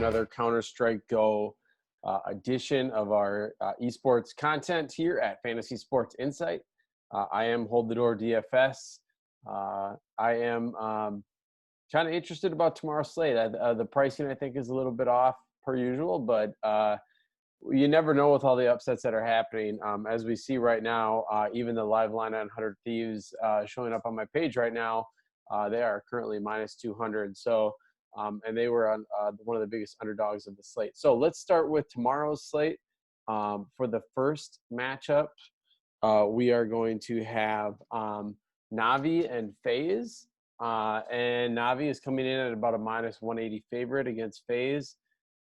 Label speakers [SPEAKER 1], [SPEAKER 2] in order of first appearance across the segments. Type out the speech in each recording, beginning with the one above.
[SPEAKER 1] another Counter-Strike Go edition of our esports content here at Fantasy Sports Insight. I am Hold the Door DFS. I am kind of interested about tomorrow's slate. The pricing, I think, is a little bit off per usual, but you never know with all the upsets that are happening. As we see right now, even the live line on 100 Thieves showing up on my page right now, they are currently minus 200. So, and they were on one of the biggest underdogs of the slate. So let's start with tomorrow's slate. For the first matchup, we are going to have Navi and FaZe. And Navi is coming in at about a minus 180 favorite against FaZe.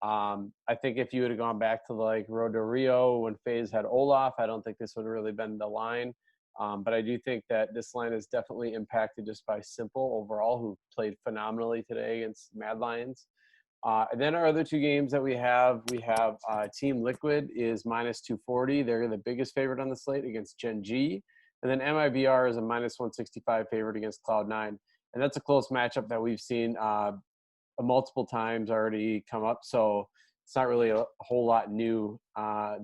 [SPEAKER 1] I think if you would have gone back to like Road to Rio when FaZe had Olaf, I don't think this would have really been the line. But I do think that this line is definitely impacted just by Simple overall, who played phenomenally today against Mad Lions. And then our other two games that we have Team Liquid is minus 240. They're the biggest favorite on the slate against GenG. And then MIBR is a minus 165 favorite against Cloud9. And that's a close matchup that we've seen multiple times already come up. So it's not really a whole lot new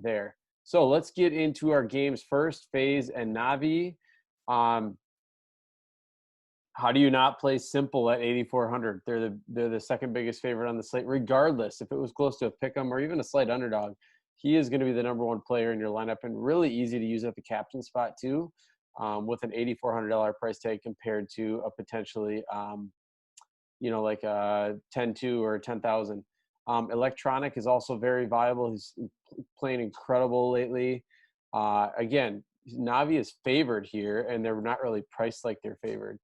[SPEAKER 1] there. So let's get into our games first, FaZe and Navi. How do you not play Simple at 8,400? They're the second biggest favorite on the slate, regardless if it was close to a pick'em or even a slight underdog. He is going to be the number one player in your lineup and really easy to use at the captain spot too, with an $8,400 price tag compared to a potentially, like a 10-2 or 10,000. Electronic is also very viable. He's playing incredible lately. Again, Navi is favored here, and they're not really priced like they're favored.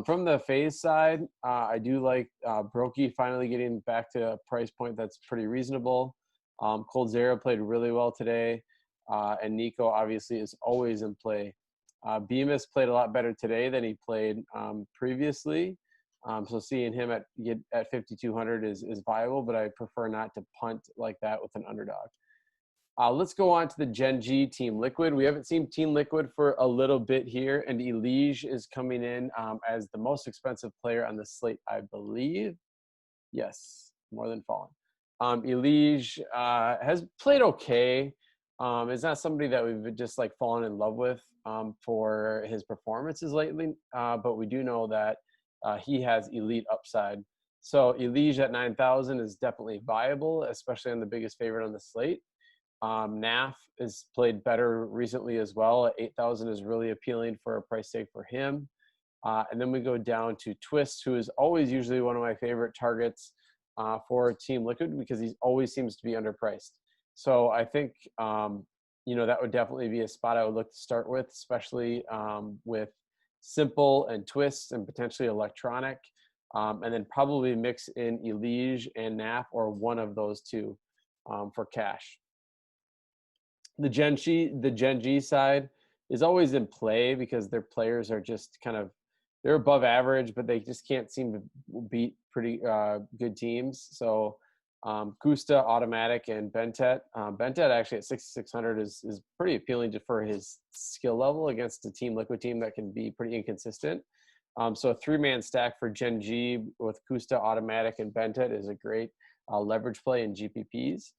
[SPEAKER 1] From the FaZe side, I do like Brokey finally getting back to a price point that's pretty reasonable. Cold Zero played really well today, and Nico obviously is always in play. Bemis played a lot better today than he played previously. So seeing him at 5,200 is viable, but I prefer not to punt like that with an underdog. Let's go on to the GenG Team Liquid. We haven't seen Team Liquid for a little bit here, and Elige is coming in as the most expensive player on the slate, I believe. Yes, more than Fallen. Elige has played okay. It's not somebody that we've just like fallen in love with for his performances lately, but we do know that he has elite upside. So Elige at 9,000 is definitely viable, especially on the biggest favorite on the slate. Naf has played better recently as well. At 8,000 is really appealing for a price tag for him. And then we go down to Twist, who is always usually one of my favorite targets for Team Liquid because he always seems to be underpriced. So I think, that would definitely be a spot I would look to start with, especially with Simple and Twist and potentially Electronic, and then probably mix in Elige and Naf or one of those two for cash. The GenG side is always in play because their players are just they're above average, but they just can't seem to beat pretty good teams. So Gusta, Automatic, and Bentet. Bentet actually at 6,600 is pretty appealing for his skill level against a Team Liquid team that can be pretty inconsistent. So a three-man stack for GenG with Gusta, Automatic, and Bentet is a great leverage play in GPPs.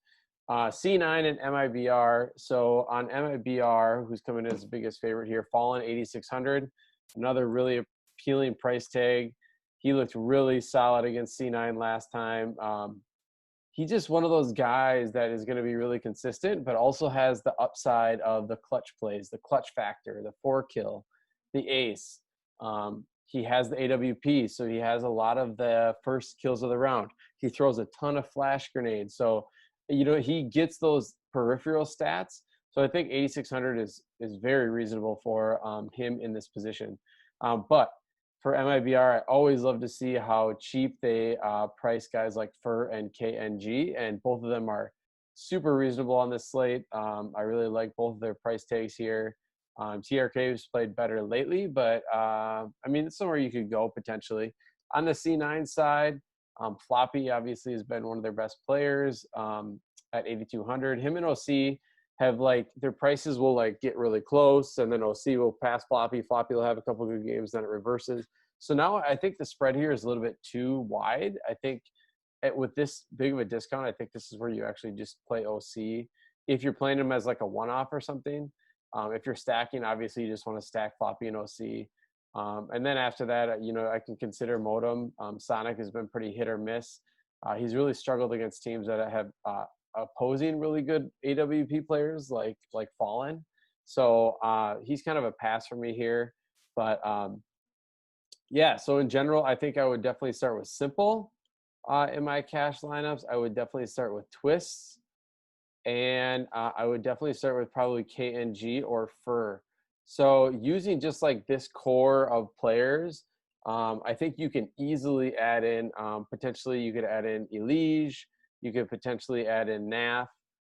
[SPEAKER 1] C9 and MIBR. So on MIBR, who's coming in as the biggest favorite here, Fallen 8,600. Another really appealing price tag. He looked really solid against C9 last time. He's just one of those guys that is going to be really consistent, but also has the upside of the clutch plays, the clutch factor, the 4-kill, the ace. He has the AWP, so he has a lot of the first kills of the round. He throws a ton of flash grenades. So, he gets those peripheral stats. So I think 8,600 is very reasonable for him in this position. But for MIBR, I always love to see how cheap they price guys like Fur and KNG, and both of them are super reasonable on this slate. I really like both of their price tags here. TRK has played better lately, but it's somewhere you could go potentially. On the C9 side, Floppy obviously has been one of their best players at 8,200. Him and OC have their prices will get really close, and then OC will pass Floppy. Floppy will have a couple good games, then it reverses. So now I think the spread here is a little bit too wide. I think with this big of a discount, I think this is where you actually just play OC. If you're playing them as like a one-off or something, if you're stacking, obviously you just want to stack Floppy and OC. And then after that, you know, I can consider Modem. Sonic has been pretty hit or miss. He's really struggled against teams that have opposing really good AWP players like Fallen. So he's kind of a pass for me here. But yeah, so in general, I think I would definitely start with Simple in my cash lineups. I would definitely start with Twists. And I would definitely start with probably KNG or Fur. So using just like this core of players, I think you can easily add in, potentially you could add in Elige, you could potentially add in NAF,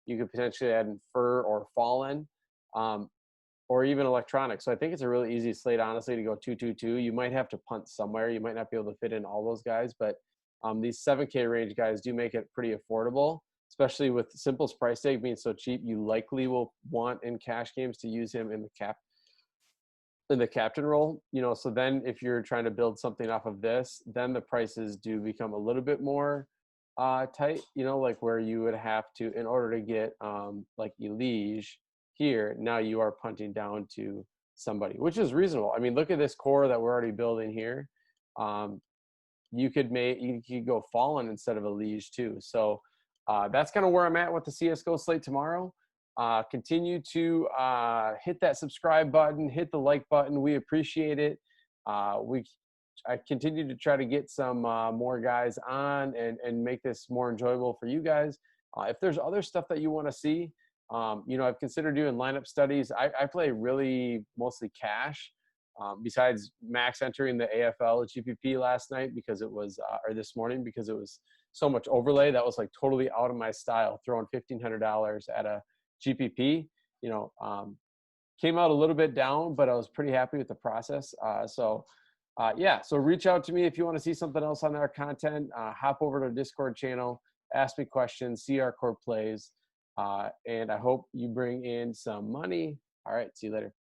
[SPEAKER 1] you could potentially add in Fur or Fallen, or even Electronic. So I think it's a really easy slate, honestly, to go 2-2-2. You might have to punt somewhere. You might not be able to fit in all those guys, but these 7K range guys do make it pretty affordable, especially with Simple's price tag being so cheap. You likely will want in cash games to use him in the captain role, you know. So then if you're trying to build something off of this, then the prices do become a little bit more tight, you know, like where you would have to, in order to get like Elige here, now you are punting down to somebody, which is reasonable. I mean, look at this core that we're already building here. You could go Fallen instead of Elige too. So that's kind of where I'm at with the CSGO slate tomorrow. Continue to hit that subscribe button, hit the like button. We appreciate it. I continue to try to get some more guys on and make this more enjoyable for you guys. If there's other stuff that you want to see, you know, I've considered doing lineup studies. I play really mostly cash. Besides max entering the AFL GPP last night because it was, or this morning because it was so much overlay. That was like totally out of my style, throwing $1,500 at a GPP, you know, came out a little bit down, but I was pretty happy with the process. Yeah, so reach out to me if you want to see something else on our content. Hop over to the Discord channel, ask me questions, see our core plays, and I hope you bring in some money. All right, see you later.